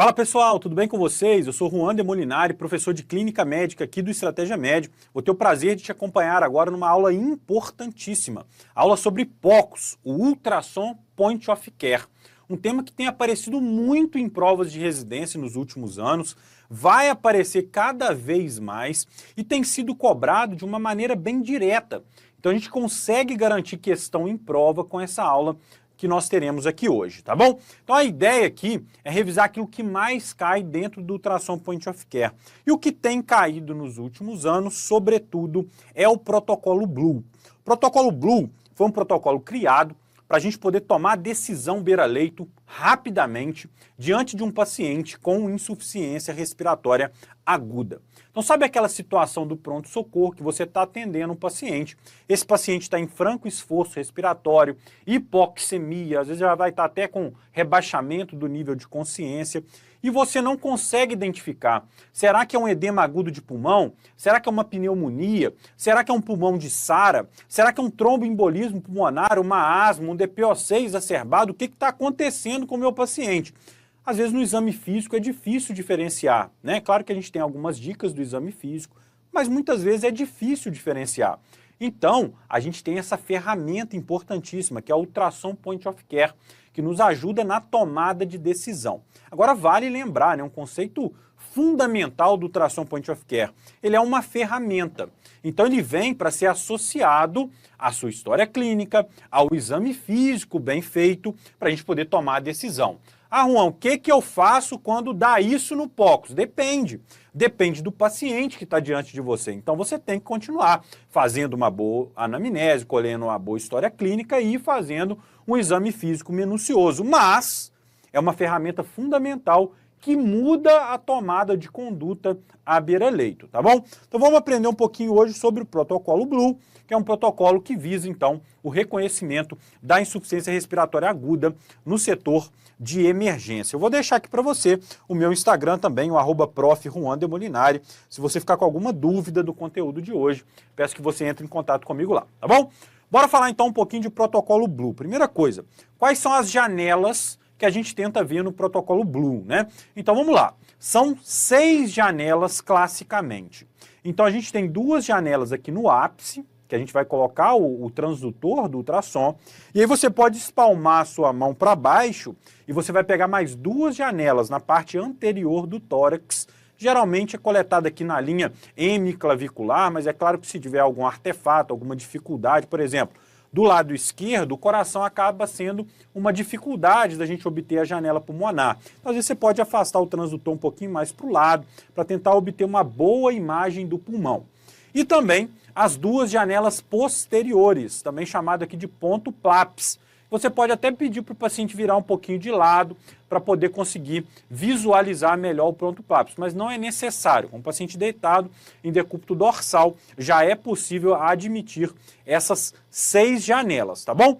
Fala pessoal, tudo bem com vocês? Eu sou Juan de Molinari, professor de Clínica Médica aqui do Estratégia Médica. Vou ter o prazer de te acompanhar agora numa aula importantíssima. Aula sobre POCUS, o Ultrassom Point of Care. Um tema que tem aparecido muito em provas de residência nos últimos anos, vai aparecer cada vez mais e tem sido cobrado de uma maneira bem direta. Então a gente consegue garantir questão em prova com essa aula que nós teremos aqui hoje, tá bom? Então a ideia aqui é revisar aquilo que mais cai dentro do Ultrassom Point of Care. E o que tem caído nos últimos anos, sobretudo, é o protocolo Blue. O protocolo Blue foi um protocolo criado para a gente poder tomar decisão beira-leito rapidamente diante de um paciente com insuficiência respiratória aguda. Então sabe aquela situação do pronto-socorro que você está atendendo um paciente, esse paciente está em franco esforço respiratório, hipoxemia, às vezes já vai estar até com rebaixamento do nível de consciência, e você não consegue identificar, será que é um edema agudo de pulmão? Será que é uma pneumonia? Será que é um pulmão de SARA? Será que é um tromboembolismo pulmonar, uma asma, um DPOC exacerbado? O que está acontecendo com o meu paciente? Às vezes no exame físico é difícil diferenciar, né? Claro que a gente tem algumas dicas do exame físico, mas muitas vezes é difícil diferenciar. Então, a gente tem essa ferramenta importantíssima, que é o Ultrassom Point of Care, que nos ajuda na tomada de decisão. Agora vale lembrar, né, um conceito fundamental do Ultrassom Point of Care. Ele é uma ferramenta. Então ele vem para ser associado à sua história clínica, ao exame físico bem feito, para a gente poder tomar a decisão. Ah, Juan, o que eu faço quando dá isso no POCUS? Depende. Depende do paciente que está diante de você. Então você tem que continuar fazendo uma boa anamnese, colhendo uma boa história clínica e fazendo um exame físico minucioso. Mas é uma ferramenta fundamental que muda a tomada de conduta à beira-leito, tá bom? Então vamos aprender um pouquinho hoje sobre o protocolo Blue, que é um protocolo que visa, então, o reconhecimento da insuficiência respiratória aguda no setor de emergência. Eu vou deixar aqui para você o meu Instagram também, o @prof.juandemolinari. Se você ficar com alguma dúvida do conteúdo de hoje, peço que você entre em contato comigo lá, tá bom? Bora falar então um pouquinho de protocolo Blue. Primeira coisa, quais são as janelas que a gente tenta ver no protocolo Blue, né? Então vamos lá, são 6 janelas classicamente. Então a gente tem 2 janelas aqui no ápice, que a gente vai colocar o transdutor do ultrassom, e aí você pode espalmar a sua mão para baixo e você vai pegar mais 2 janelas na parte anterior do tórax. Geralmente é coletada aqui na linha hemiclavicular, mas é claro que se tiver algum artefato, alguma dificuldade, por exemplo, do lado esquerdo, o coração acaba sendo uma dificuldade da gente obter a janela pulmonar. Então, às vezes você pode afastar o transdutor um pouquinho mais para o lado, para tentar obter uma boa imagem do pulmão. E também as 2 janelas posteriores, também chamado aqui de ponto PLAPS. Você pode até pedir para o paciente virar um pouquinho de lado para poder conseguir visualizar melhor o ponto PLAPS, mas não é necessário. Com o paciente deitado em decúbito dorsal, já é possível admitir essas 6 janelas, tá bom?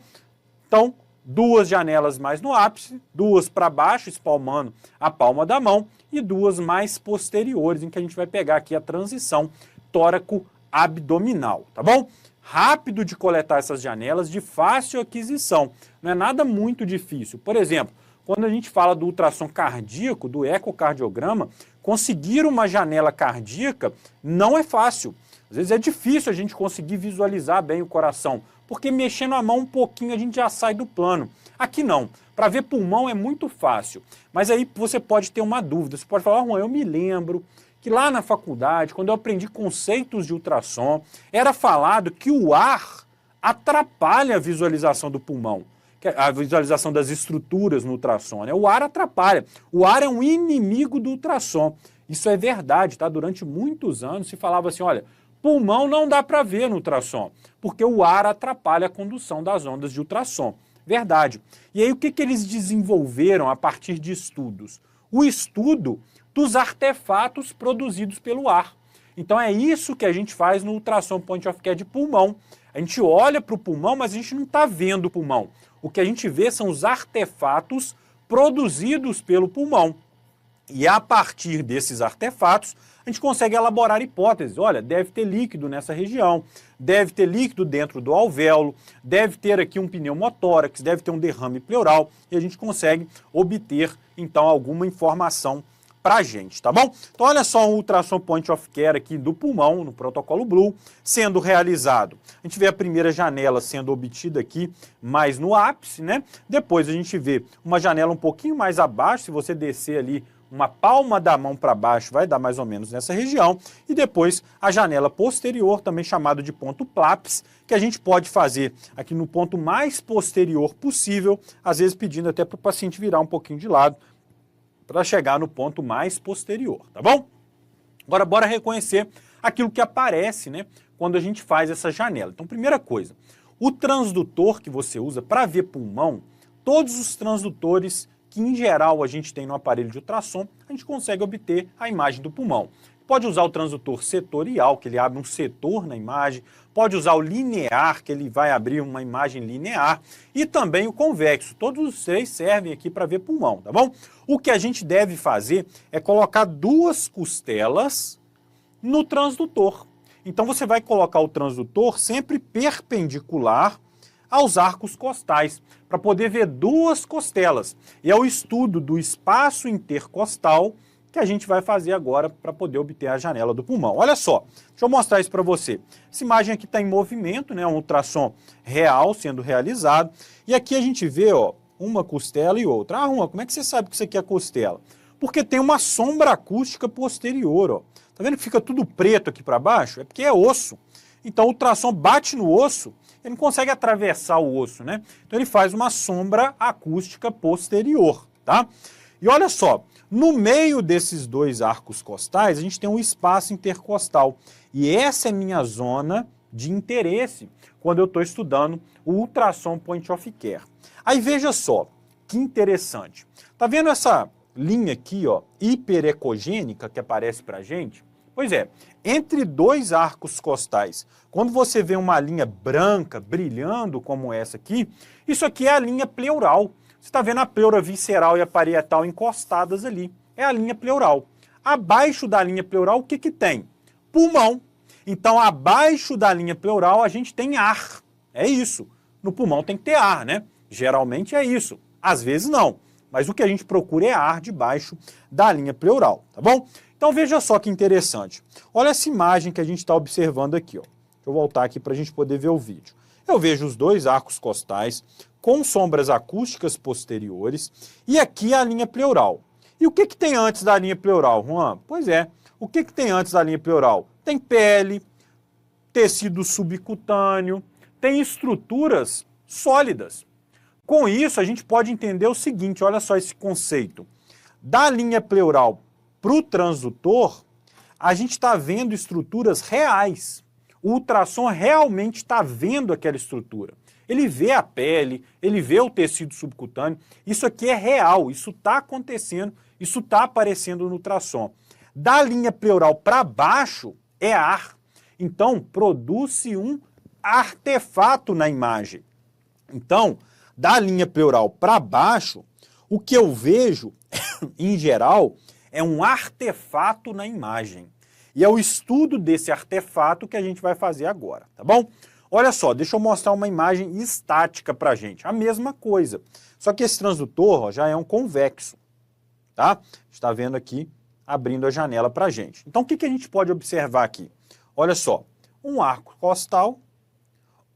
Então, 2 janelas mais no ápice, 2 para baixo, espalmando a palma da mão, e 2 mais posteriores, em que a gente vai pegar aqui a transição tóraco-abdominal, tá bom? Rápido de coletar essas janelas, de fácil aquisição, não é nada muito difícil. Por exemplo, quando a gente fala do ultrassom cardíaco, do ecocardiograma, conseguir uma janela cardíaca não é fácil. Às vezes é difícil a gente conseguir visualizar bem o coração, porque mexendo a mão um pouquinho a gente já sai do plano. Aqui não. Para ver pulmão é muito fácil. Mas aí você pode ter uma dúvida. Você pode falar, Juan, eu me lembro que lá na faculdade, quando eu aprendi conceitos de ultrassom, era falado que o ar atrapalha a visualização do pulmão, a visualização das estruturas no ultrassom, né? O ar atrapalha. O ar é um inimigo do ultrassom. Isso é verdade, tá? Durante muitos anos se falava assim, olha, pulmão não dá para ver no ultrassom, porque o ar atrapalha a condução das ondas de ultrassom. Verdade. E aí o que eles desenvolveram a partir de estudos? O estudo dos artefatos produzidos pelo ar. Então é isso que a gente faz no Ultrassom Point of Care de pulmão. A gente olha para o pulmão, mas a gente não está vendo o pulmão. O que a gente vê são os artefatos produzidos pelo pulmão. E a partir desses artefatos, a gente consegue elaborar hipóteses. Olha, deve ter líquido nessa região, deve ter líquido dentro do alvéolo, deve ter aqui um pneumotórax, deve ter um derrame pleural, e a gente consegue obter, então, alguma informação pra gente, tá bom? Então, olha só um ultrassom point of care aqui do pulmão, no protocolo Blue, sendo realizado. A gente vê a primeira janela sendo obtida aqui, mais no ápice, né? Depois a gente vê uma janela um pouquinho mais abaixo, se você descer ali uma palma da mão para baixo, vai dar mais ou menos nessa região, e depois a janela posterior, também chamado de ponto PLAPS, que a gente pode fazer aqui no ponto mais posterior possível, às vezes pedindo até para o paciente virar um pouquinho de lado, para chegar no ponto mais posterior, tá bom? Agora, bora reconhecer aquilo que aparece, né, quando a gente faz essa janela. Então, primeira coisa, o transdutor que você usa para ver pulmão, todos os transdutores que em geral a gente tem no aparelho de ultrassom, a gente consegue obter a imagem do pulmão. Pode usar o transdutor setorial, que ele abre um setor na imagem, pode usar o linear, que ele vai abrir uma imagem linear, e também o convexo. Todos os três servem aqui para ver pulmão, tá bom? O que a gente deve fazer é colocar duas costelas no transdutor. Então você vai colocar o transdutor sempre perpendicular aos arcos costais, para poder ver duas costelas. E é o estudo do espaço intercostal que a gente vai fazer agora para poder obter a janela do pulmão. Olha só, deixa eu mostrar isso para você. Essa imagem aqui está em movimento, né, um ultrassom real sendo realizado. E aqui a gente vê, ó, uma costela e outra. Ah, Juan, como é que você sabe que isso aqui é costela? Porque tem uma sombra acústica posterior, ó. Tá vendo que fica tudo preto aqui para baixo? É porque é osso. Então o ultrassom bate no osso, ele não consegue atravessar o osso, né? Então ele faz uma sombra acústica posterior, tá? E olha só, no meio desses dois arcos costais, a gente tem um espaço intercostal. E essa é minha zona de interesse quando eu estou estudando o ultrassom point of care. Aí veja só, que interessante. Tá vendo essa linha aqui, ó, hiperecogênica que aparece pra gente? Pois é, entre dois arcos costais, quando você vê uma linha branca brilhando como essa aqui, isso aqui é a linha pleural. Você está vendo a pleura visceral e a parietal encostadas ali. É a linha pleural. Abaixo da linha pleural, o que que tem? Pulmão. Então, abaixo da linha pleural, a gente tem ar. É isso. No pulmão tem que ter ar, né? Geralmente é isso. Às vezes não. Mas o que a gente procura é ar debaixo da linha pleural, tá bom? Então veja só que interessante. Olha essa imagem que a gente está observando aqui, ó. Deixa eu voltar aqui para a gente poder ver o vídeo. Eu vejo os dois arcos costais com sombras acústicas posteriores e aqui a linha pleural. E o que que tem antes da linha pleural, Juan? Pois é, o que que tem antes da linha pleural? Tem pele, tecido subcutâneo, tem estruturas sólidas. Com isso, a gente pode entender o seguinte, olha só esse conceito. Da linha pleural para o transdutor, a gente está vendo estruturas reais. O ultrassom realmente está vendo aquela estrutura. Ele vê a pele, ele vê o tecido subcutâneo. Isso aqui é real, isso está acontecendo, isso está aparecendo no ultrassom. Da linha pleural para baixo é ar. Então, produz-se um artefato na imagem. Então, da linha pleural para baixo, o que eu vejo, em geral, é um artefato na imagem. E é o estudo desse artefato que a gente vai fazer agora, tá bom? Olha só, deixa eu mostrar uma imagem estática pra gente. A mesma coisa. Só que esse transdutor, ó, já é um convexo, tá? Está vendo aqui, abrindo a janela pra gente. Então, o que que a gente pode observar aqui? Olha só, um arco costal,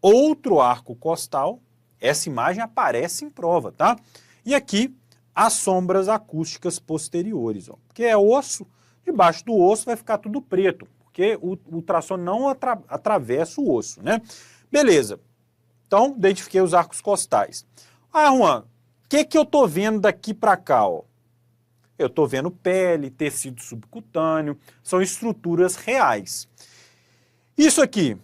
outro arco costal. Essa imagem aparece em prova, tá? E aqui, as sombras acústicas posteriores, ó. Porque é osso, debaixo do osso vai ficar tudo preto, porque o ultrassom não atravessa o osso, né? Beleza. Então, identifiquei os arcos costais. Ah, Juan, o que que eu tô vendo daqui para cá, ó? Eu tô vendo pele, tecido subcutâneo, são estruturas reais. Isso aqui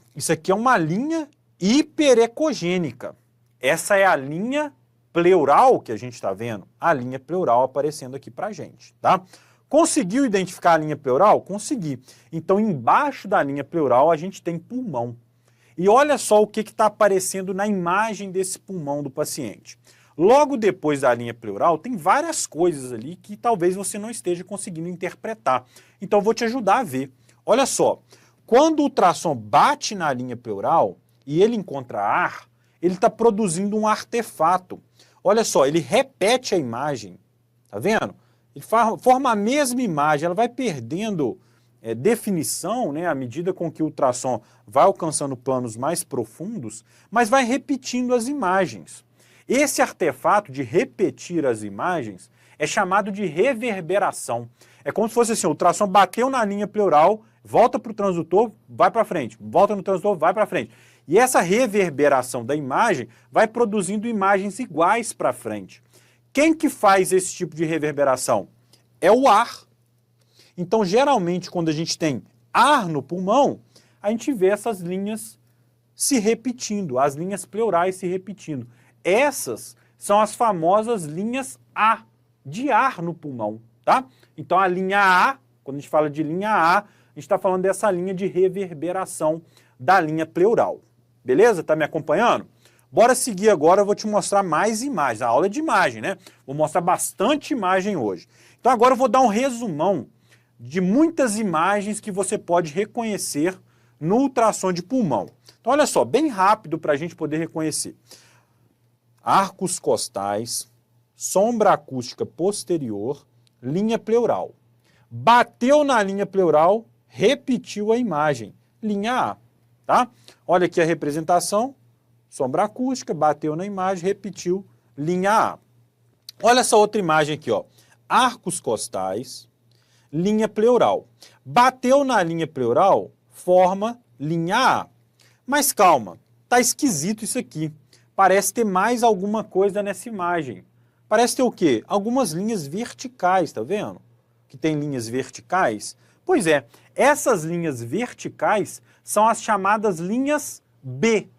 é uma linha hiperecogênica. Essa é a linha pleural que a gente está vendo, a linha pleural aparecendo aqui pra gente, tá? Conseguiu identificar a linha pleural? Consegui. Então, embaixo da linha pleural, a gente tem pulmão. E olha só o que está aparecendo na imagem desse pulmão do paciente. Logo depois da linha pleural, tem várias coisas ali que talvez você não esteja conseguindo interpretar. Então eu vou te ajudar a ver. Olha só, quando o ultrassom bate na linha pleural e ele encontra ar, ele está produzindo um artefato. Olha só, ele repete a imagem, tá vendo? Ele forma a mesma imagem, ela vai perdendo definição, né, à medida com que o ultrassom vai alcançando planos mais profundos, mas vai repetindo as imagens. Esse artefato de repetir as imagens é chamado de reverberação. É como se fosse assim, o ultrassom bateu na linha pleural, volta para o transdutor, vai para frente, volta no transdutor, vai para frente. E essa reverberação da imagem vai produzindo imagens iguais para frente. Quem que faz esse tipo de reverberação? É o ar. Então, geralmente, quando a gente tem ar no pulmão, a gente vê essas linhas se repetindo, as linhas pleurais se repetindo. Essas são as famosas linhas A, de ar no pulmão, tá? Então, a linha A, quando a gente fala de linha A, a gente está falando dessa linha de reverberação da linha pleural. Beleza? Tá me acompanhando? Bora seguir agora, eu vou te mostrar mais imagens. A aula é de imagem, né? Vou mostrar bastante imagem hoje. Então agora eu vou dar um resumão de muitas imagens que você pode reconhecer no ultrassom de pulmão. Então olha só, bem rápido para a gente poder reconhecer. Arcos costais, sombra acústica posterior, linha pleural. Bateu na linha pleural, repetiu a imagem, linha A, tá? Olha aqui a representação, sombra acústica, bateu na imagem, repetiu, linha A. Olha essa outra imagem aqui, ó. Arcos costais, linha pleural. Bateu na linha pleural, forma linha A. Mas calma, tá esquisito isso aqui. Parece ter mais alguma coisa nessa imagem. Parece ter o quê? Algumas linhas verticais, tá vendo? Que tem linhas verticais. Pois é, essas linhas verticais são as chamadas linhas B.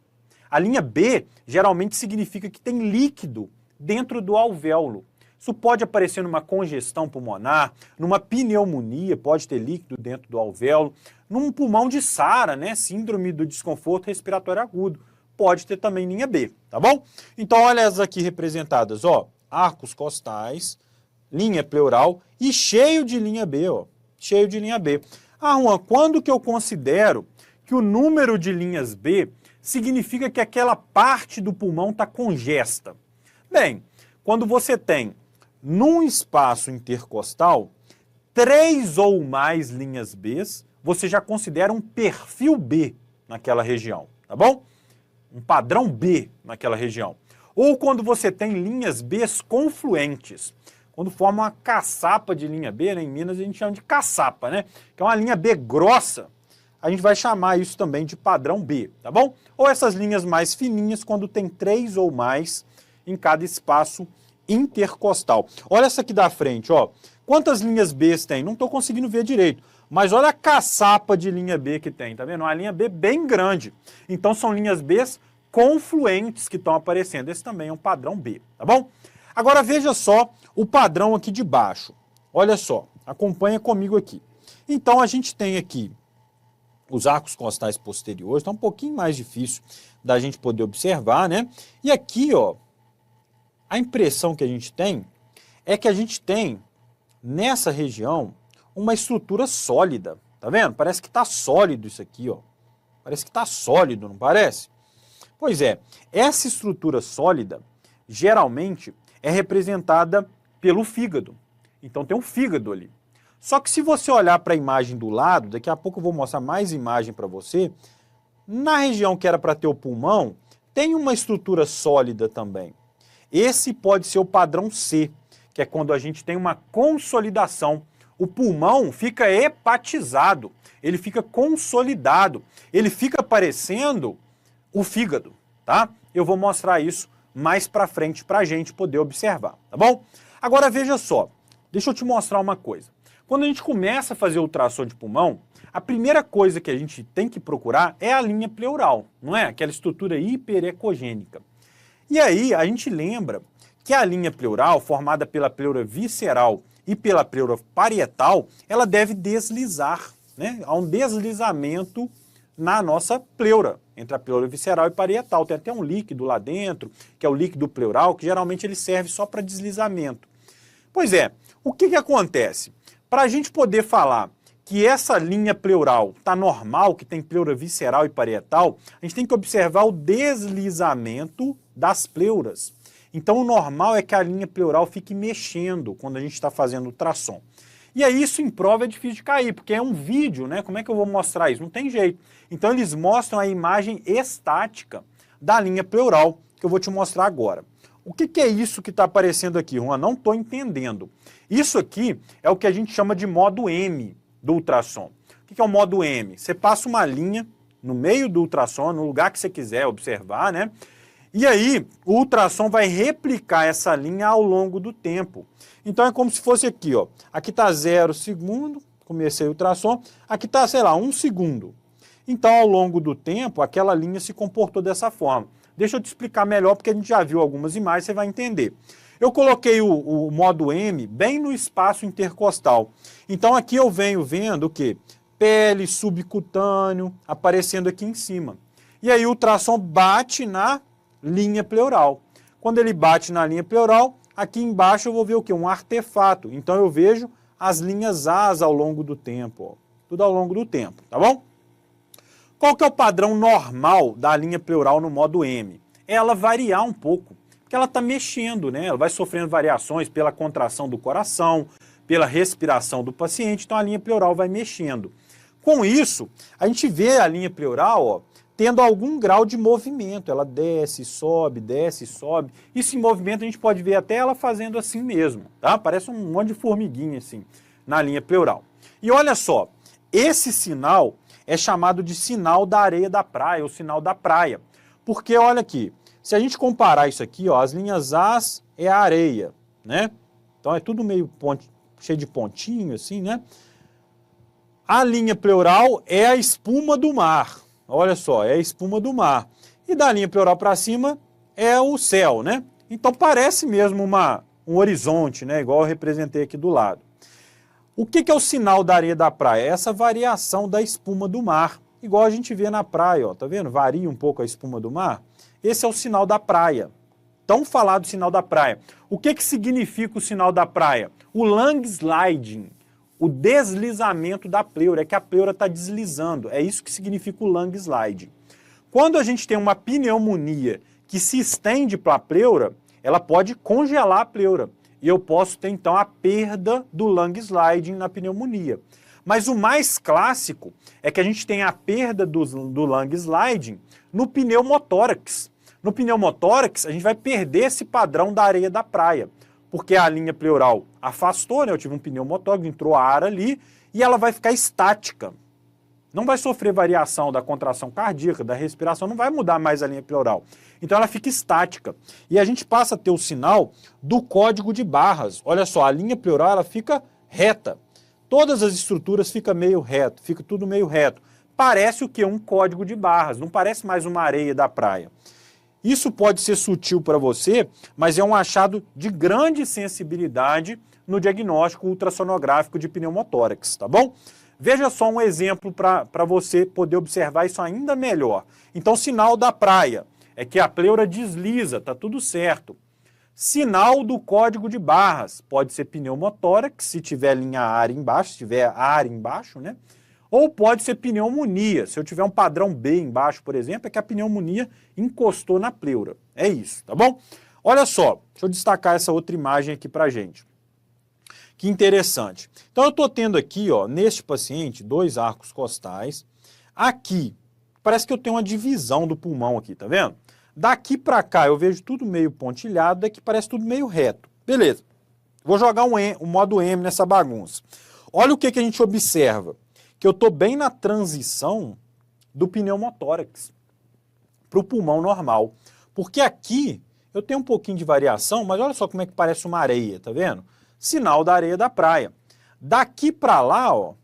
A linha B geralmente significa que tem líquido dentro do alvéolo. Isso pode aparecer numa congestão pulmonar, numa pneumonia, pode ter líquido dentro do alvéolo, num pulmão de SARA, né, síndrome do desconforto respiratório agudo, pode ter também linha B, tá bom? Então olha as aqui representadas, ó, arcos costais, linha pleural e cheio de linha B, ó, cheio de linha B. Ah, Juan, quando que eu considero que o número de linhas B significa que aquela parte do pulmão está congesta? Bem, quando você tem num espaço intercostal 3 ou mais linhas B, você já considera um perfil B naquela região, tá bom? Um padrão B naquela região. Ou quando você tem linhas B confluentes, quando forma uma caçapa de linha B, né? Em Minas a gente chama de caçapa, né? Que é uma linha B grossa, a gente vai chamar isso também de padrão B, tá bom? Ou essas linhas mais fininhas, quando tem 3 ou mais em cada espaço intercostal. Olha essa aqui da frente, ó. Quantas linhas B tem? Não estou conseguindo ver direito, mas olha a caçapa de linha B que tem, tá vendo? Uma linha B bem grande. Então são linhas B confluentes que estão aparecendo. Esse também é um padrão B, tá bom? Agora veja só o padrão aqui de baixo. Olha só, acompanha comigo aqui. Então a gente tem aqui os arcos costais posteriores, tá um pouquinho mais difícil da gente poder observar, né? E aqui, ó, a impressão que a gente tem é que a gente tem nessa região uma estrutura sólida, tá vendo? Parece que tá sólido isso aqui, ó. Parece que tá sólido, não parece? Pois é, essa estrutura sólida geralmente é representada pelo fígado. Então tem um fígado ali. Só que se você olhar para a imagem do lado, daqui a pouco eu vou mostrar mais imagem para você, na região que era para ter o pulmão, tem uma estrutura sólida também. Esse pode ser o padrão C, que é quando a gente tem uma consolidação. O pulmão fica hepatizado, ele fica consolidado, ele fica parecendo o fígado, tá? Eu vou mostrar isso mais para frente para a gente poder observar, tá bom? Agora veja só, deixa eu te mostrar uma coisa. Quando a gente começa a fazer ultrassom de pulmão, a primeira coisa que a gente tem que procurar é a linha pleural, não é? Aquela estrutura hiperecogênica. E aí a gente lembra que a linha pleural, formada pela pleura visceral e pela pleura parietal, ela deve deslizar, né? Há um deslizamento na nossa pleura, entre a pleura visceral e parietal. Tem até um líquido lá dentro, que é o líquido pleural, que geralmente ele serve só para deslizamento. Pois é, o que acontece? Para a gente poder falar que essa linha pleural está normal, que tem pleura visceral e parietal, a gente tem que observar o deslizamento das pleuras. Então o normal é que a linha pleural fique mexendo quando a gente está fazendo ultrassom. E aí isso em prova é difícil de cair, porque é um vídeo, né? Como é que eu vou mostrar isso? Não tem jeito. Então eles mostram a imagem estática da linha pleural, que eu vou te mostrar agora. O que é isso que está aparecendo aqui, Juan? Não estou entendendo. Isso aqui é o que a gente chama de modo M do ultrassom. O que é o modo M? Você passa uma linha no meio do ultrassom, no lugar que você quiser observar, né? E aí o ultrassom vai replicar essa linha ao longo do tempo. Então é como se fosse aqui, ó. Aqui está 0 segundo, comecei o ultrassom. Aqui está, sei lá, 1 segundo. Então ao longo do tempo, aquela linha se comportou dessa forma. Deixa eu te explicar melhor, porque a gente já viu algumas imagens, você vai entender. Eu coloquei o modo M bem no espaço intercostal. Então aqui eu venho vendo o quê? Pele, subcutâneo, aparecendo aqui em cima. E aí o ultrassom bate na linha pleural. Quando ele bate na linha pleural, aqui embaixo eu vou ver o quê? Um artefato. Então eu vejo as linhas As ao longo do tempo. Ó. Tudo ao longo do tempo, tá bom? Qual que é o padrão normal da linha pleural no modo M? Ela variar um pouco, porque ela está mexendo, né? Ela vai sofrendo variações pela contração do coração, pela respiração do paciente, então a linha pleural vai mexendo. Com isso, a gente vê a linha pleural, ó, tendo algum grau de movimento, ela desce, sobe, isso em movimento a gente pode ver até ela fazendo assim mesmo, tá? Parece um monte de formiguinha assim, na linha pleural. E olha só, esse sinal é chamado de sinal da areia da praia, ou sinal da praia, porque olha aqui, se a gente comparar isso aqui, ó, as linhas As é a areia, né? Então é tudo meio cheio de pontinho assim, né? A linha pleural é a espuma do mar. Olha só, é a espuma do mar. E da linha pleural para cima é o céu, né? Então parece mesmo um horizonte, né? Igual eu representei aqui do lado. O que é o sinal da areia da praia? É essa variação da espuma do mar. Igual a gente vê na praia, ó, tá vendo? Varia um pouco a espuma do mar. Esse é o sinal da praia. Tão falado sinal da praia. O que significa o sinal da praia? O lung sliding. O deslizamento da pleura, é que a pleura está deslizando. É isso que significa o lung slide. Quando a gente tem uma pneumonia que se estende para a pleura, ela pode congelar a pleura. E eu posso ter, então, a perda do lung sliding na pneumonia. Mas o mais clássico é que a gente tem a perda do lung sliding no pneumotórax. No pneumotórax, a gente vai perder esse padrão da areia da praia. Porque a linha pleural afastou, né? Eu tive um pneumotórax, entrou ar ali, e ela vai ficar estática. Não vai sofrer variação da contração cardíaca, da respiração, não vai mudar mais a linha pleural. Então ela fica estática. E a gente passa a ter o sinal do código de barras. Olha só, a linha pleural ela fica reta. Todas as estruturas ficam meio reto, fica tudo meio reto. Parece o quê? Um código de barras, não parece mais uma areia da praia. Isso pode ser sutil para você, mas é um achado de grande sensibilidade no diagnóstico ultrassonográfico de pneumotórax, tá bom? Veja só um exemplo para você poder observar isso ainda melhor. Então, sinal da praia é que a pleura desliza, tá tudo certo. Sinal do código de barras, pode ser pneumotórax, se tiver linha ar embaixo, se tiver ar embaixo, né? Ou pode ser pneumonia. Se eu tiver um padrão B embaixo, por exemplo, é que a pneumonia encostou na pleura. É isso, tá bom? Olha só, deixa eu destacar essa outra imagem aqui pra gente. Que interessante. Então eu estou tendo aqui, ó, neste paciente, 2 arcos costais. Aqui, parece que eu tenho uma divisão do pulmão aqui, tá vendo? Daqui para cá eu vejo tudo meio pontilhado, daqui parece tudo meio reto. Beleza. Vou jogar um modo M nessa bagunça. Olha o que a gente observa. Que eu estou bem na transição do pneumotórax para o pulmão normal. Porque aqui eu tenho um pouquinho de variação, mas olha só como é que parece uma areia, tá vendo? Sinal da areia da praia. Daqui para lá, ó,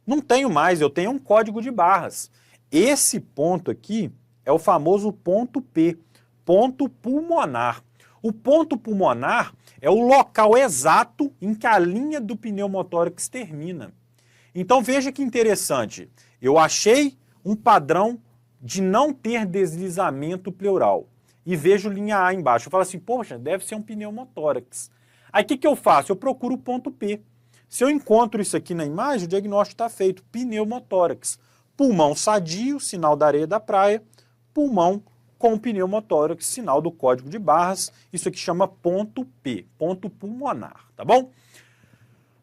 não tenho mais, eu tenho um código de barras. Esse ponto aqui é o famoso ponto P, ponto pulmonar. O ponto pulmonar é o local exato em que a linha do pneumotórax termina. Então veja que interessante, eu achei um padrão de não ter deslizamento pleural. E vejo linha A embaixo. Eu falo assim, poxa, deve ser um pneumotórax. Aí o que eu faço? Eu procuro o ponto P. Se eu encontro isso aqui na imagem, o diagnóstico está feito, pneumotórax. Pulmão sadio, sinal da areia da praia, pulmão com pneumotórax, sinal do código de barras. Isso aqui chama ponto P, ponto pulmonar, tá bom?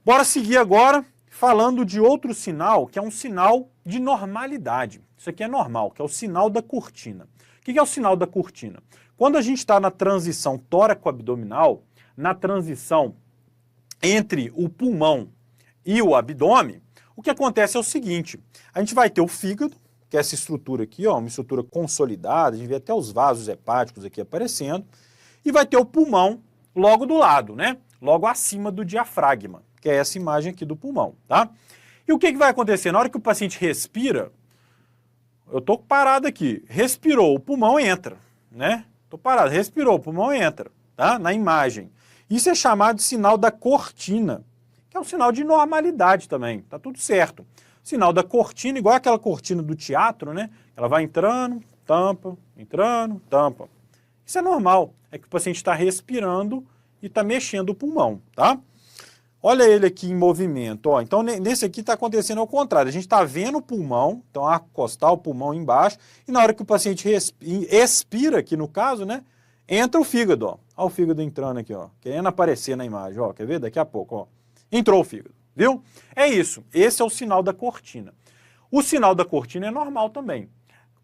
Bora seguir agora falando de outro sinal, que é um sinal de normalidade. Isso aqui é normal, que é o sinal da cortina. O que é o sinal da cortina? Quando a gente está na transição tóraco-abdominal, na transição entre o pulmão e o abdômen, o que acontece é o seguinte, a gente vai ter o fígado, que é essa estrutura aqui, ó, uma estrutura consolidada, a gente vê até os vasos hepáticos aqui aparecendo, e vai ter o pulmão logo do lado, né? Logo acima do diafragma, que é essa imagem aqui do pulmão, tá? E o que vai acontecer? Na hora que o paciente respira, eu tô parado aqui, respirou, o pulmão entra, né? Tô parado, respirou, o pulmão entra, tá? Na imagem. Isso é chamado de sinal da cortina, que é um sinal de normalidade também, tá tudo certo. Sinal da cortina, igual aquela cortina do teatro, né? Ela vai entrando, tampa, entrando, tampa. Isso é normal, é que o paciente está respirando e está mexendo o pulmão, tá? Olha ele aqui em movimento, ó. Então nesse aqui está acontecendo ao contrário, a gente está vendo o pulmão, então arco costal, o pulmão embaixo, e na hora que o paciente expira, aqui no caso, né? Entra o fígado, ó. Olha o fígado entrando aqui, ó. Querendo aparecer na imagem, ó. Quer ver? Daqui a pouco, ó. Entrou o fígado, viu? É isso. Esse é o sinal da cortina. O sinal da cortina é normal também.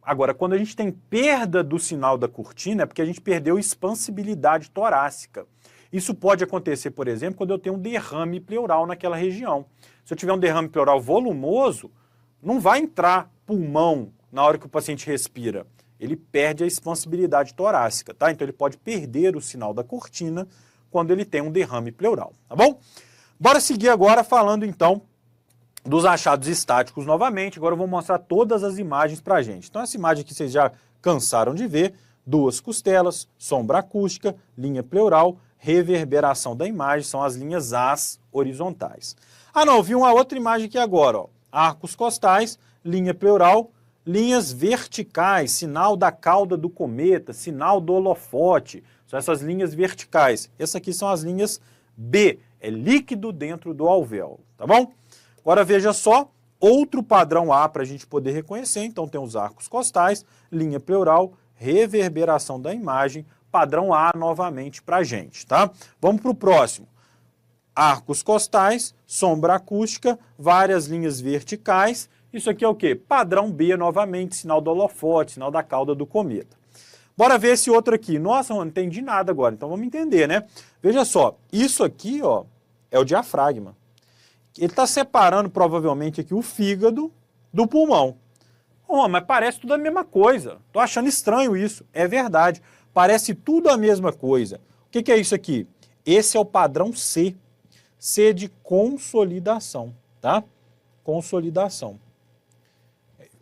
Agora, quando a gente tem perda do sinal da cortina, é porque a gente perdeu expansibilidade torácica. Isso pode acontecer, por exemplo, quando eu tenho um derrame pleural naquela região. Se eu tiver um derrame pleural volumoso, não vai entrar pulmão na hora que o paciente respira. Ele perde a expansibilidade torácica, tá? Então ele pode perder o sinal da cortina quando ele tem um derrame pleural, tá bom? Bora seguir agora falando então dos achados estáticos novamente. Agora eu vou mostrar todas as imagens pra gente. Então essa imagem aqui vocês já cansaram de ver, duas costelas, sombra acústica, linha pleural, reverberação da imagem, são as linhas As horizontais. Ah não, vi uma outra imagem aqui agora, ó. Arcos costais, linha pleural, linhas verticais, sinal da cauda do cometa, sinal do holofote, são essas linhas verticais. Essas aqui são as linhas B, é líquido dentro do alvéolo, tá bom? Agora veja só, outro padrão A para a gente poder reconhecer, então tem os arcos costais, linha pleural, reverberação da imagem, padrão A novamente para a gente, tá? Vamos para o próximo. Arcos costais, sombra acústica, várias linhas verticais. Isso aqui é o quê? Padrão B novamente, sinal do holofote, sinal da cauda do cometa. Bora ver esse outro aqui. Nossa, não entendi nada agora, então vamos entender, né? Veja só, isso aqui, ó, é o diafragma. Ele está separando provavelmente aqui o fígado do pulmão. Oh, mas parece tudo a mesma coisa. Tô achando estranho isso. É verdade. Parece tudo a mesma coisa. O que é isso aqui? Esse é o padrão C. C de consolidação, tá? Consolidação.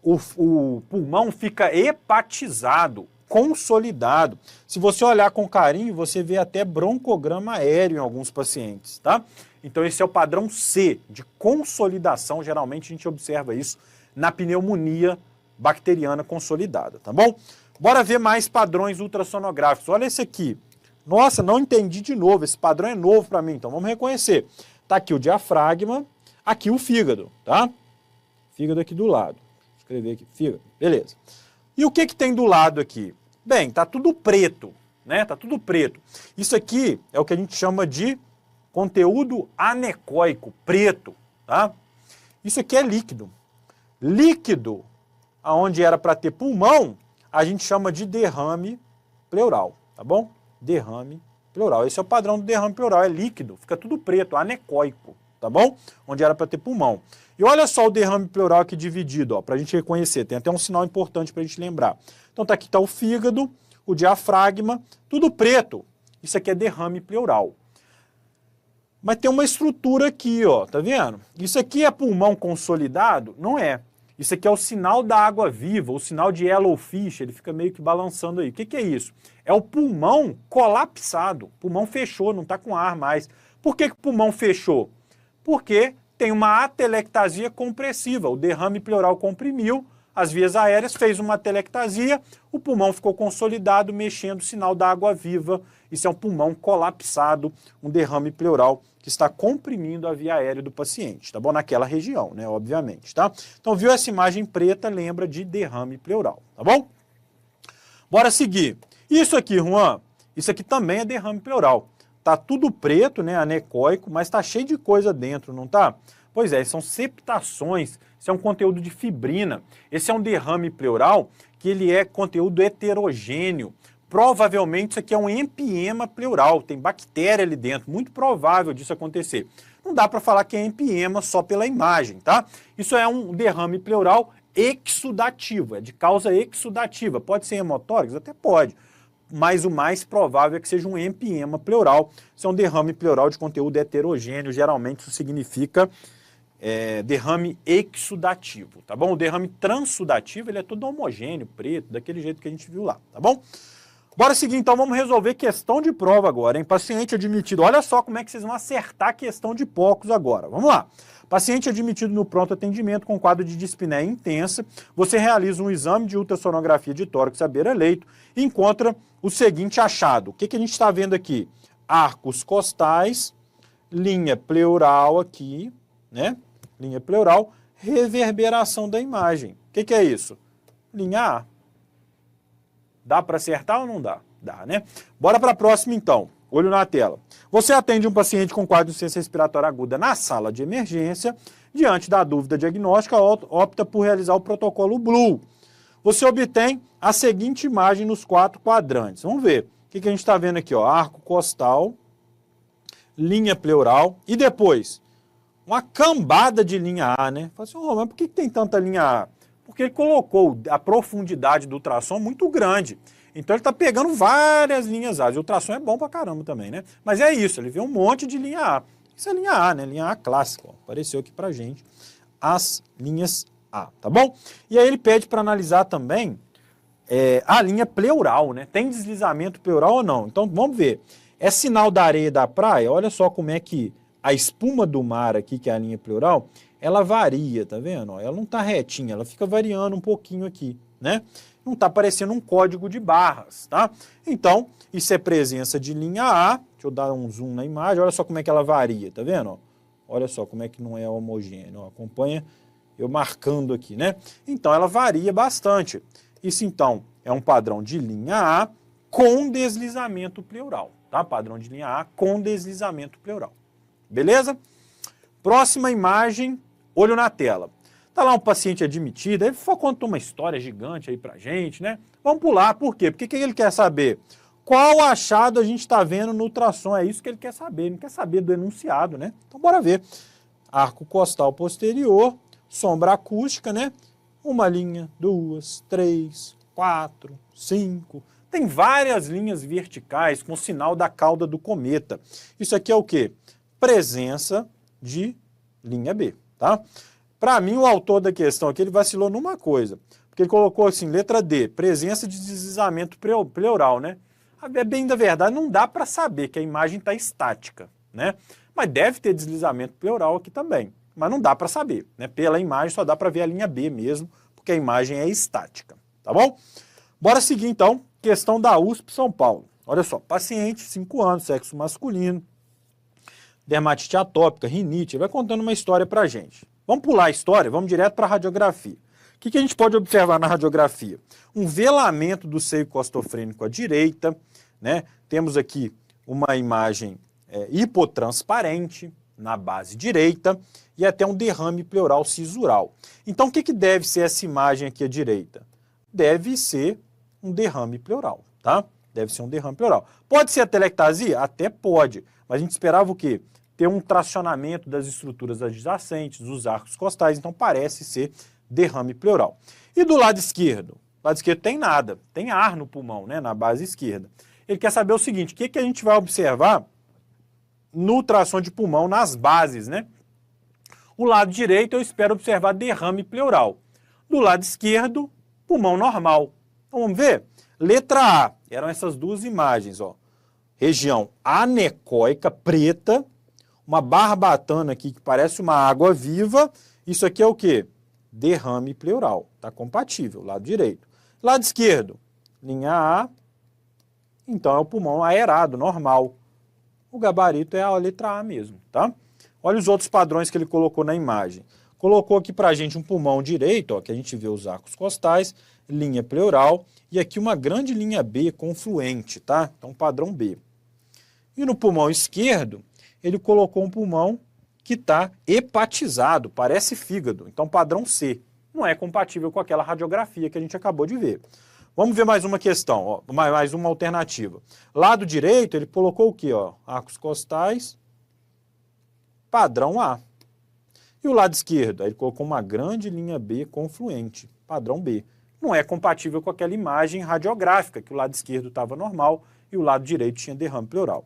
O pulmão fica hepatizado, consolidado. Se você olhar com carinho, você vê até broncograma aéreo em alguns pacientes, tá? Então esse é o padrão C, de consolidação. Geralmente a gente observa isso na pneumonia bacteriana consolidada, tá bom? Bora ver mais padrões ultrassonográficos. Olha esse aqui. Nossa, não entendi de novo. Esse padrão é novo para mim, então vamos reconhecer. Tá aqui o diafragma, aqui o fígado, tá? Fígado aqui do lado. Vou escrever aqui, fígado. Beleza. E o que tem do lado aqui? Bem, tá tudo preto, né? Tá tudo preto. Isso aqui é o que a gente chama de conteúdo anecóico, preto, tá? Isso aqui é líquido. Líquido, aonde era para ter pulmão, a gente chama de derrame pleural, tá bom? Derrame pleural. Esse é o padrão do derrame pleural, é líquido, fica tudo preto, anecóico, tá bom? Onde era para ter pulmão. E olha só o derrame pleural aqui dividido, ó, para a gente reconhecer. Tem até um sinal importante para a gente lembrar. Então tá aqui tá o fígado, o diafragma, tudo preto. Isso aqui é derrame pleural. Mas tem uma estrutura aqui, ó, tá vendo? Isso aqui é pulmão consolidado? Não é. Isso aqui é o sinal da água viva, o sinal de yellowfish, ele fica meio que balançando aí. O que é isso? É o pulmão colapsado. O pulmão fechou, não está com ar mais. Por que o pulmão fechou? Porque tem uma atelectasia compressiva. O derrame pleural comprimiu, as vias aéreas, fez uma atelectasia, o pulmão ficou consolidado, mexendo o sinal da água viva. Isso é um pulmão colapsado, um derrame pleural que está comprimindo a via aérea do paciente, tá bom? Naquela região, né, obviamente, tá? Então, viu essa imagem preta, lembra de derrame pleural, tá bom? Bora seguir. Isso aqui, Juan, isso aqui também é derrame pleural. Tá tudo preto, né, anecoico, mas tá cheio de coisa dentro, não tá? Pois é, são septações, isso é um conteúdo de fibrina. Esse é um derrame pleural que ele é conteúdo heterogêneo. Provavelmente isso aqui é um empiema pleural, tem bactéria ali dentro, muito provável disso acontecer. Não dá para falar que é empiema só pela imagem, tá? Isso é um derrame pleural exudativo, é de causa exudativa. Pode ser hemotórax? Até pode, mas o mais provável é que seja um empiema pleural. Isso é um derrame pleural de conteúdo heterogêneo, geralmente isso significa derrame exudativo, tá bom? O derrame transudativo, ele é todo homogêneo, preto, daquele jeito que a gente viu lá, tá bom? Bora seguir, então, vamos resolver questão de prova agora, hein? Paciente admitido, olha só como é que vocês vão acertar a questão de POCUS agora, vamos lá. Paciente admitido no pronto atendimento com quadro de dispneia intensa, você realiza um exame de ultrassonografia de tórax à beira-leito e encontra o seguinte achado. O que a gente está vendo aqui? Arcos costais, linha pleural aqui, né? Linha pleural, reverberação da imagem. O que é isso? Linha A. Dá para acertar ou não dá? Dá, né? Bora para a próxima, então. Olho na tela. Você atende um paciente com quadro de insuficiência respiratória aguda na sala de emergência. Diante da dúvida diagnóstica, opta por realizar o protocolo Blue. Você obtém a seguinte imagem nos 4 quadrantes. Vamos ver. O que a gente está vendo aqui? Ó? Arco costal, linha pleural e depois uma cambada de linha A, né? Fala assim, mas por que tem tanta linha A? Porque ele colocou a profundidade do ultrassom muito grande. Então ele está pegando várias linhas A. E o ultrassom é bom pra caramba também, né? Mas é isso, ele vê um monte de linha A. Isso é linha A, né? Linha A clássica. Ó. Apareceu aqui pra gente as linhas A, tá bom? E aí ele pede para analisar também a linha pleural, né? Tem deslizamento pleural ou não? Então vamos ver. É sinal da areia da praia? Olha só como é que a espuma do mar aqui, que é a linha pleural, ela varia, tá vendo? Ela não tá retinha, ela fica variando um pouquinho aqui, né? Não tá parecendo um código de barras, tá? Então, isso é presença de linha A. Deixa eu dar um zoom na imagem, olha só como é que ela varia, tá vendo? Olha só como é que não é homogêneo, acompanha eu marcando aqui, né? Então, ela varia bastante. Isso, então, é um padrão de linha A com deslizamento pleural, tá? Padrão de linha A com deslizamento pleural. Beleza? Próxima imagem, olho na tela. Tá lá um paciente admitido, ele contou uma história gigante aí pra gente, né? Vamos pular, por quê? Porque o que ele quer saber? Qual achado a gente está vendo no ultrassom? É isso que ele quer saber, ele não quer saber do enunciado, né? Então bora ver. Arco costal posterior, sombra acústica, né? Uma linha, 2, 3, 4, 5... Tem várias linhas verticais com o sinal da cauda do cometa. Isso aqui é o quê? Presença de linha B, tá? Para mim, o autor da questão aqui, ele vacilou numa coisa. Porque ele colocou assim, letra D, presença de deslizamento pleural, né? É bem da verdade, não dá para saber que a imagem está estática, né? Mas deve ter deslizamento pleural aqui também. Mas não dá para saber, né? Pela imagem só dá para ver a linha B mesmo, porque a imagem é estática, tá bom? Bora seguir então, questão da USP São Paulo. Olha só, paciente, 5 anos, sexo masculino, dermatite atópica, rinite, ele vai contando uma história pra gente. Vamos pular a história, vamos direto para a radiografia. O que a gente pode observar na radiografia? Um velamento do seio costofrênico à direita, né? Temos aqui uma imagem hipotransparente na base direita e até um derrame pleural cisural. Então o que deve ser essa imagem aqui à direita? Deve ser um derrame pleural, tá? Deve ser um derrame pleural. Pode ser atelectasia? Até pode, mas a gente esperava o quê? Ter um tracionamento das estruturas adjacentes, dos arcos costais, então parece ser derrame pleural. E do lado esquerdo? Do lado esquerdo tem nada, tem ar no pulmão, né, na base esquerda. Ele quer saber o seguinte, o que a gente vai observar no ultrassom de pulmão nas bases, né? O lado direito eu espero observar derrame pleural. Do lado esquerdo, pulmão normal. Então vamos ver? Letra A, eram essas duas imagens, ó. Região anecoica, preta, uma barbatana aqui que parece uma água viva. Isso aqui é o quê? derrame pleural. Está compatível, lado direito. Lado esquerdo, linha A, então é o pulmão aerado, normal. O gabarito é a letra A mesmo, tá? Olha os outros padrões que ele colocou na imagem. Colocou aqui pra gente um pulmão direito, ó, que a gente vê os arcos costais, linha pleural, e aqui uma grande linha B confluente, tá? Então padrão B. E no pulmão esquerdo, ele colocou um pulmão que está hepatizado, parece fígado, então padrão C. Não é compatível com aquela radiografia que a gente acabou de ver. Vamos ver mais uma questão, ó, mais uma alternativa. Lado direito, ele colocou o quê? Ó? Arcos costais, padrão A. E o lado esquerdo, aí ele colocou uma grande linha B confluente, padrão B. Não é compatível com aquela imagem radiográfica, que o lado esquerdo estava normal e o lado direito tinha derrame pleural.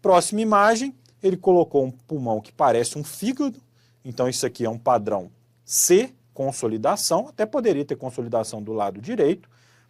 Próxima imagem, ele colocou um pulmão que parece um fígado, então isso aqui é um padrão C, consolidação, até poderia ter consolidação do lado direito,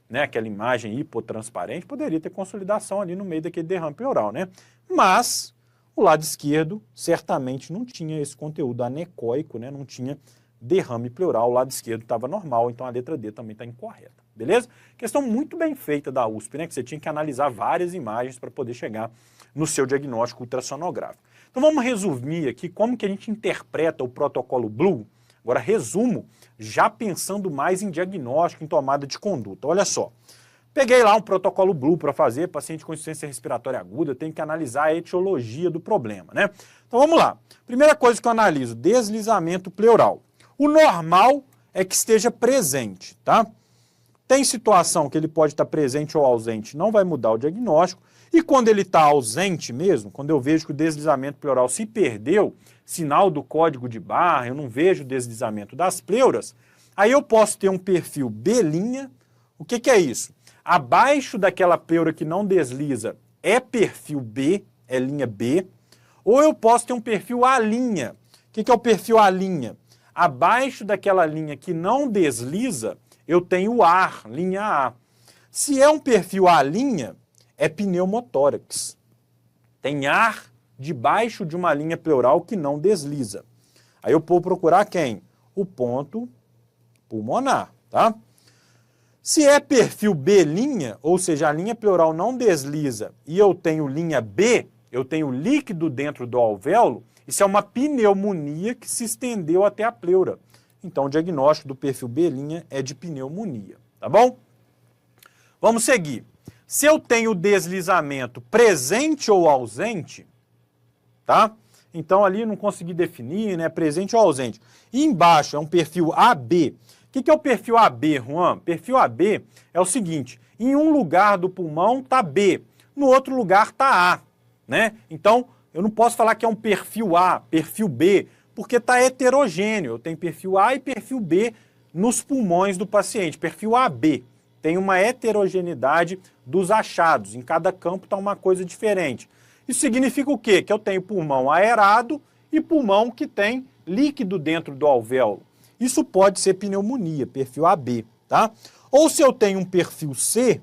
né? Aquela imagem hipotransparente, poderia ter consolidação ali no meio daquele derrame pleural, né? Mas o lado esquerdo certamente não tinha esse conteúdo anecoico, né? Não tinha derrame pleural, o lado esquerdo estava normal, então a letra D também está incorreta, beleza? Questão muito bem feita da USP, né? Que você tinha que analisar várias imagens para poder chegar no seu diagnóstico ultrassonográfico. Então vamos resumir aqui como que a gente interpreta o protocolo Blue. Agora resumo, já pensando mais em diagnóstico, em tomada de conduta. Olha só, peguei lá um protocolo Blue para fazer, paciente com insuficiência respiratória aguda, eu tenho que analisar a etiologia do problema, né? Então vamos lá. Primeira coisa que eu analiso, deslizamento pleural. O normal é que esteja presente, tá? Tem situação que ele pode estar presente ou ausente, não vai mudar o diagnóstico. E quando ele está ausente mesmo, quando eu vejo que o deslizamento pleural se perdeu, sinal do código de barra, eu não vejo o deslizamento das pleuras, aí eu posso ter um perfil B'. O que é isso? Abaixo daquela pleura que não desliza é perfil B, é linha B, ou eu posso ter um perfil A'. O que é o perfil A'? Abaixo daquela linha que não desliza, eu tenho ar, linha A. Se é um perfil A', é pneumotórax. Tem ar debaixo de uma linha pleural que não desliza. Aí eu vou procurar quem? O ponto pulmonar, tá? Se é perfil B', ou seja, a linha pleural não desliza e eu tenho linha B, eu tenho líquido dentro do alvéolo, isso é uma pneumonia que se estendeu até a pleura. Então o diagnóstico do perfil B' é de pneumonia, tá bom? Vamos seguir. Se eu tenho deslizamento presente ou ausente, tá? Então ali não consegui definir, né? Presente ou ausente. E embaixo é um perfil AB. O que é o perfil AB, Juan? Perfil AB é o seguinte, em um lugar do pulmão tá B, no outro lugar tá A, né? Então eu não posso falar que é um perfil A, perfil B, porque tá heterogêneo. Eu tenho perfil A e perfil B nos pulmões do paciente, perfil AB. Tem uma heterogeneidade dos achados, em cada campo está uma coisa diferente. Isso significa o quê? Que eu tenho pulmão aerado e pulmão que tem líquido dentro do alvéolo. Isso pode ser pneumonia, perfil AB, tá? Ou se eu tenho um perfil C,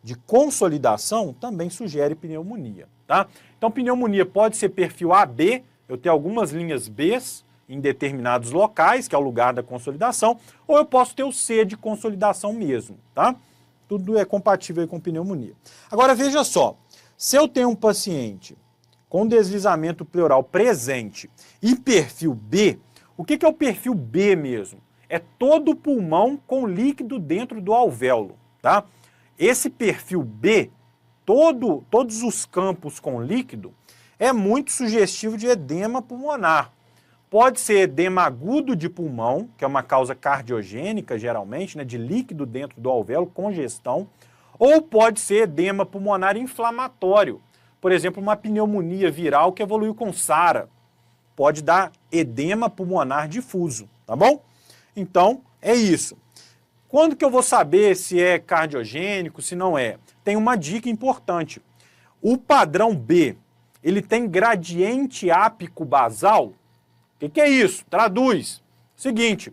de consolidação, também sugere pneumonia, tá? Então pneumonia pode ser perfil AB, eu tenho algumas linhas Bs em determinados locais, que é o lugar da consolidação, ou eu posso ter o C de consolidação mesmo, tá? Tudo é compatível com pneumonia. Agora veja só, se eu tenho um paciente com deslizamento pleural presente e perfil B, o que é o perfil B mesmo? É todo o pulmão com líquido dentro do alvéolo, tá? Esse perfil B, todos os campos com líquido, é muito sugestivo de edema pulmonar. Pode ser edema agudo de pulmão, que é uma causa cardiogênica, geralmente, né, de líquido dentro do alvéolo, congestão, ou pode ser edema pulmonar inflamatório. Por exemplo, uma pneumonia viral que evoluiu com SARA. Pode dar edema pulmonar difuso, tá bom? Então, é isso. Quando que eu vou saber se é cardiogênico, se não é? Tem uma dica importante. O padrão B, ele tem gradiente ápico basal? O que é isso? Traduz. Seguinte,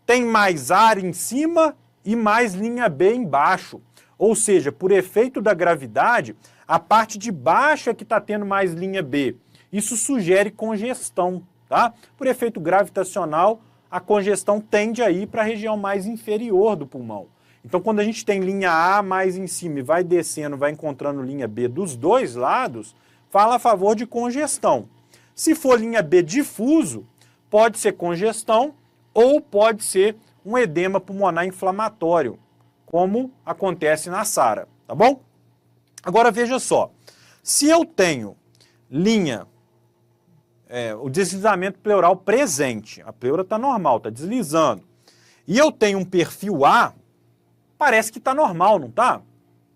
tem mais ar em cima e mais linha B embaixo. Ou seja, por efeito da gravidade, a parte de baixo é que está tendo mais linha B. Isso sugere congestão, tá? Por efeito gravitacional, a congestão tende a ir para a região mais inferior do pulmão. Então, quando a gente tem linha A mais em cima e vai descendo, vai encontrando linha B dos dois lados, fala a favor de congestão. Se for linha B difuso, pode ser congestão ou pode ser um edema pulmonar inflamatório, como acontece na SARA, tá bom? Agora veja só, se eu tenho linha, o deslizamento pleural presente, a pleura está normal, está deslizando, e eu tenho um perfil A, parece que está normal, não está?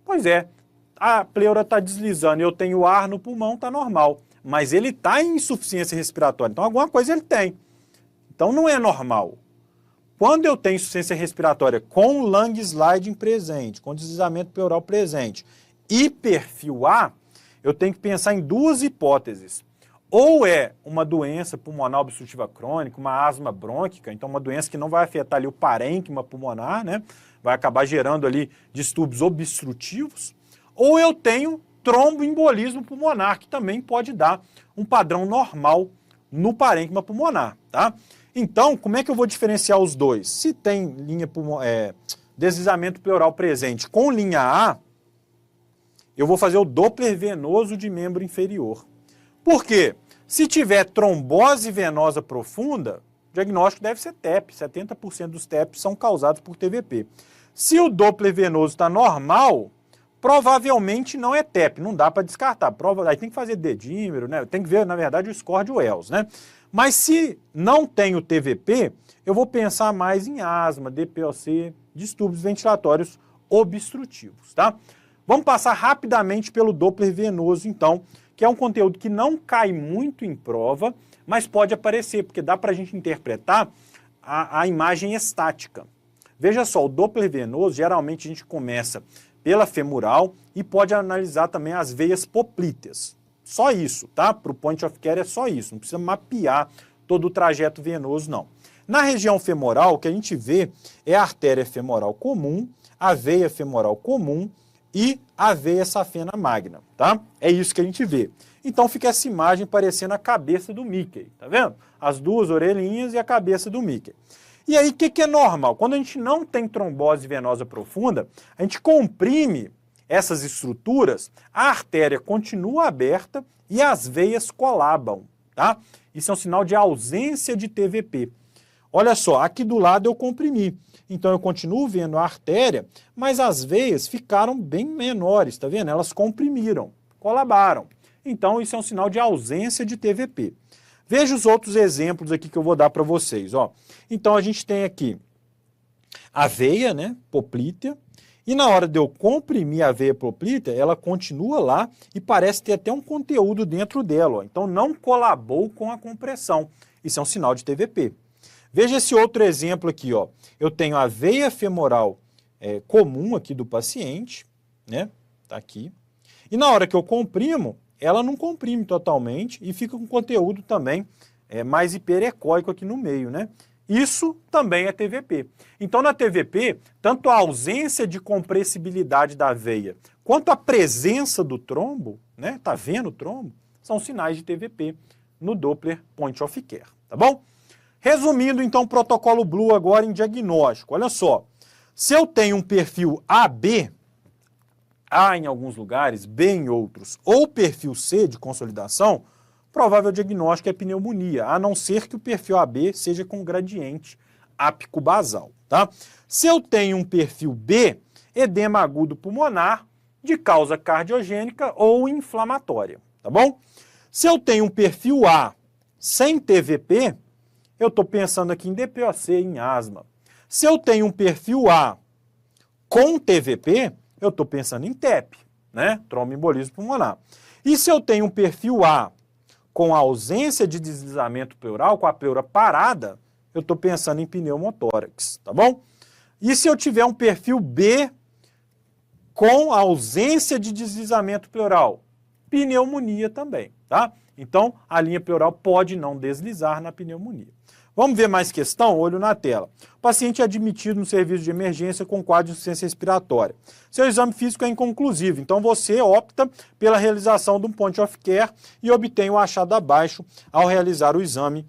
Pois é, a pleura está deslizando e eu tenho ar no pulmão, está normal. Mas ele está em insuficiência respiratória, então alguma coisa ele tem. Então não é normal. Quando eu tenho insuficiência respiratória com lung sliding presente, com deslizamento pleural presente e perfil A, eu tenho que pensar em duas hipóteses. Ou é uma doença pulmonar obstrutiva crônica, uma asma brônquica, então uma doença que não vai afetar ali o parênquima pulmonar, né? Vai acabar gerando ali distúrbios obstrutivos, ou eu tenho tromboembolismo pulmonar, que também pode dar um padrão normal no parênquima pulmonar, tá? Então, como é que eu vou diferenciar os dois? Se tem deslizamento pleural presente com linha A, eu vou fazer o Doppler venoso de membro inferior. Por quê? Se tiver trombose venosa profunda, o diagnóstico deve ser TEP, 70% dos TEPs são causados por TVP. Se o Doppler venoso está normal, provavelmente não é TEP, não dá para descartar. Aí tem que fazer dedímero, né? Tem que ver, na verdade, o score de Wells, né? Mas se não tem o TVP, eu vou pensar mais em asma, DPOC, distúrbios ventilatórios obstrutivos, tá? Vamos passar rapidamente pelo Doppler venoso, então, que é um conteúdo que não cai muito em prova, mas pode aparecer, porque dá para a gente interpretar a imagem estática. Veja só, o Doppler venoso, geralmente a gente começa pela femoral e pode analisar também as veias poplíteas. Só isso, tá? Para o point of care é só isso, não precisa mapear todo o trajeto venoso, não. Na região femoral, o que a gente vê é a artéria femoral comum, a veia femoral comum e a veia safena magna, tá? É isso que a gente vê. Então fica essa imagem parecendo a cabeça do Mickey, tá vendo? As duas orelhinhas e a cabeça do Mickey. E aí, o que é normal? Quando a gente não tem trombose venosa profunda, a gente comprime essas estruturas, a artéria continua aberta e as veias colabam, tá? Isso é um sinal de ausência de TVP. Olha só, aqui do lado eu comprimi. Então eu continuo vendo a artéria, mas as veias ficaram bem menores, tá vendo? Elas comprimiram, colabaram. Então isso é um sinal de ausência de TVP. Veja os outros exemplos aqui que eu vou dar para vocês, ó. Então a gente tem aqui a veia, né, poplítea, e na hora de eu comprimir a veia poplítea, ela continua lá e parece ter até um conteúdo dentro dela, ó. Então não colabou com a compressão. Isso é um sinal de TVP. Veja esse outro exemplo aqui, ó. Eu tenho a veia femoral comum aqui do paciente, né? Tá aqui. E na hora que eu comprimo, ela não comprime totalmente e fica com conteúdo também mais hiperecóico aqui no meio, né? Isso também é TVP. Então, na TVP, tanto a ausência de compressibilidade da veia quanto a presença do trombo, né? Tá vendo o trombo? São sinais de TVP no Doppler point of care, tá bom? Resumindo, então, o protocolo Blue agora em diagnóstico. Olha só, se eu tenho um perfil AB, A em alguns lugares, B em outros, ou perfil C de consolidação, provável diagnóstico é pneumonia, a não ser que o perfil AB seja com gradiente ápico-basal, tá? Se eu tenho um perfil B, edema agudo pulmonar de causa cardiogênica ou inflamatória, tá bom? Se eu tenho um perfil A sem TVP, eu estou pensando aqui em DPOC, em asma. Se eu tenho um perfil A com TVP, eu estou pensando em TEP, né? Tromboembolismo pulmonar. E se eu tenho um perfil A com ausência de deslizamento pleural, com a pleura parada, eu estou pensando em pneumotórax, tá bom? E se eu tiver um perfil B com ausência de deslizamento pleural? Pneumonia também, tá? Então, a linha pleural pode não deslizar na pneumonia. Vamos ver mais questão? Olho na tela. O paciente é admitido no serviço de emergência com quadro de insuficiência respiratória. Seu exame físico é inconclusivo, então você opta pela realização de um point of care e obtém o achado abaixo ao realizar o exame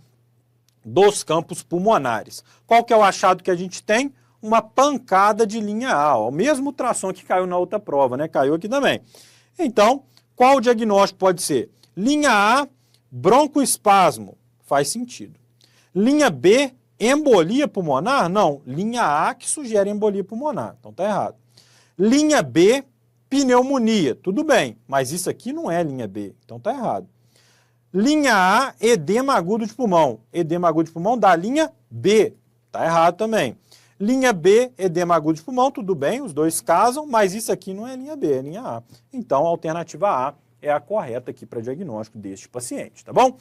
dos campos pulmonares. Qual que é o achado que a gente tem? Uma pancada de linha A, ó, o mesmo ultrassom que caiu na outra prova, né? Caiu aqui também. Então, qual o diagnóstico pode ser? Linha A, broncoespasmo, faz sentido. Linha B, embolia pulmonar? Não, linha A que sugere embolia pulmonar, então tá errado. Linha B, pneumonia, tudo bem, mas isso aqui não é linha B, então tá errado. Linha A, edema agudo de pulmão. Edema agudo de pulmão da linha B. Tá errado também. Linha B, edema agudo de pulmão, tudo bem, os dois casam, mas isso aqui não é linha B, é linha A. Então, a alternativa A é a correta aqui para diagnóstico deste paciente, tá bom?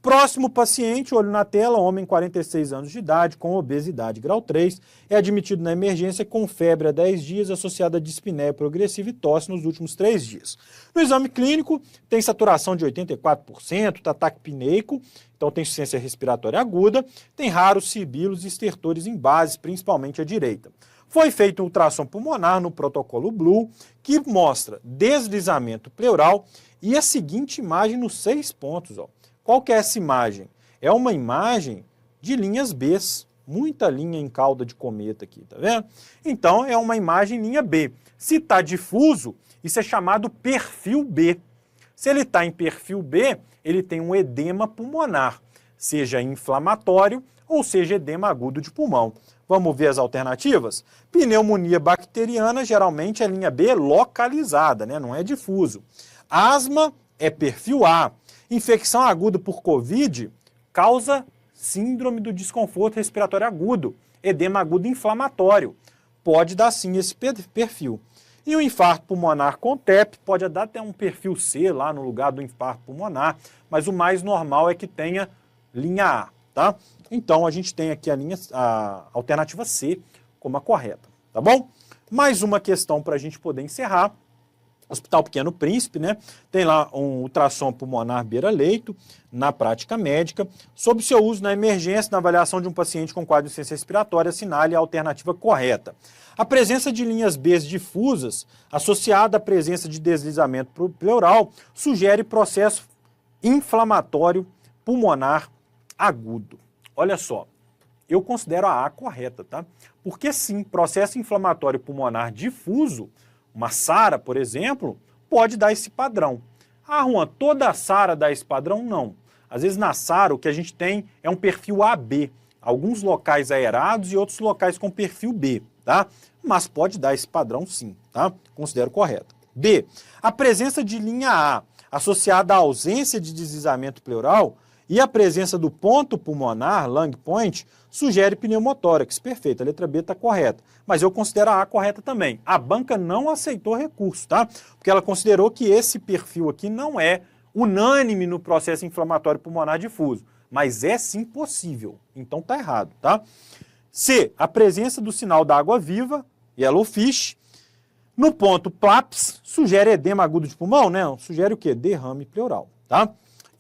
Próximo paciente, olho na tela, homem 46 anos de idade, com obesidade grau 3, é admitido na emergência com febre há 10 dias, associada a dispneia progressiva e tosse nos últimos 3 dias. No exame clínico, tem saturação de 84%, tá taquipneico, então tem insuficiência respiratória aguda, tem raros sibilos e estertores em bases, principalmente à direita. Foi feito um ultrassom pulmonar no protocolo Blue, que mostra deslizamento pleural e a seguinte imagem nos 6 pontos, ó. Qual que é essa imagem? É uma imagem de linhas B, muita linha em cauda de cometa aqui, tá vendo? Então, é uma imagem linha B. Se está difuso, isso é chamado perfil B. Se ele está em perfil B, ele tem um edema pulmonar, seja inflamatório ou seja edema agudo de pulmão. Vamos ver as alternativas? Pneumonia bacteriana, geralmente é linha B localizada, né? Não é difuso. Asma é perfil A. Infecção aguda por Covid causa síndrome do desconforto respiratório agudo, edema agudo inflamatório. Pode dar sim esse perfil. E o infarto pulmonar com TEP pode dar até um perfil C lá no lugar do infarto pulmonar, mas o mais normal é que tenha linha A, tá? Então a gente tem aqui a alternativa C como a correta, tá bom? Mais uma questão para a gente poder encerrar. Hospital Pequeno Príncipe, né? Tem lá um ultrassom pulmonar beira-leito na prática médica. Sob seu uso na emergência, na avaliação de um paciente com quadro de insuficiência respiratória, assinale a alternativa correta. A presença de linhas B difusas, associada à presença de deslizamento pleural, sugere processo inflamatório pulmonar agudo. Olha só, eu considero a A correta, tá? Porque sim, processo inflamatório pulmonar difuso, uma SARA, por exemplo, pode dar esse padrão. Ah, Juan, toda SARA dá esse padrão? Não. Às vezes na SARA o que a gente tem é um perfil AB. Alguns locais aerados e outros locais com perfil B, tá? Mas pode dar esse padrão sim, tá? Considero correto. B. A presença de linha A associada à ausência de deslizamento pleural e a presença do ponto pulmonar, lung point, sugere pneumotórax. Perfeito, a letra B está correta. Mas eu considero a A correta também. A banca não aceitou recurso, tá? Porque ela considerou que esse perfil aqui não é unânime no processo inflamatório pulmonar difuso. Mas é sim possível. Então tá errado, tá? C. A presença do sinal da água viva, yellowfish, no ponto PLAPS, sugere edema agudo de pulmão, né? Sugere o quê? Derrame pleural, tá?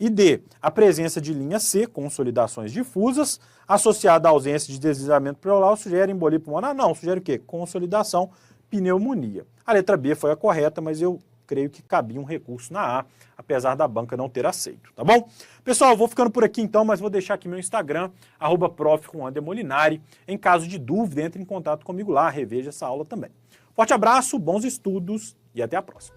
E D, a presença de linha C, consolidações difusas, associada à ausência de deslizamento pleural, sugere embolia pulmonar? Não, sugere o quê? Consolidação, pneumonia. A letra B foi a correta, mas eu creio que cabia um recurso na A, apesar da banca não ter aceito, tá bom? Pessoal, eu vou ficando por aqui então, mas vou deixar aqui meu Instagram, @prof.juandemolinari. Em caso de dúvida, entre em contato comigo lá, reveja essa aula também. Forte abraço, bons estudos e até a próxima.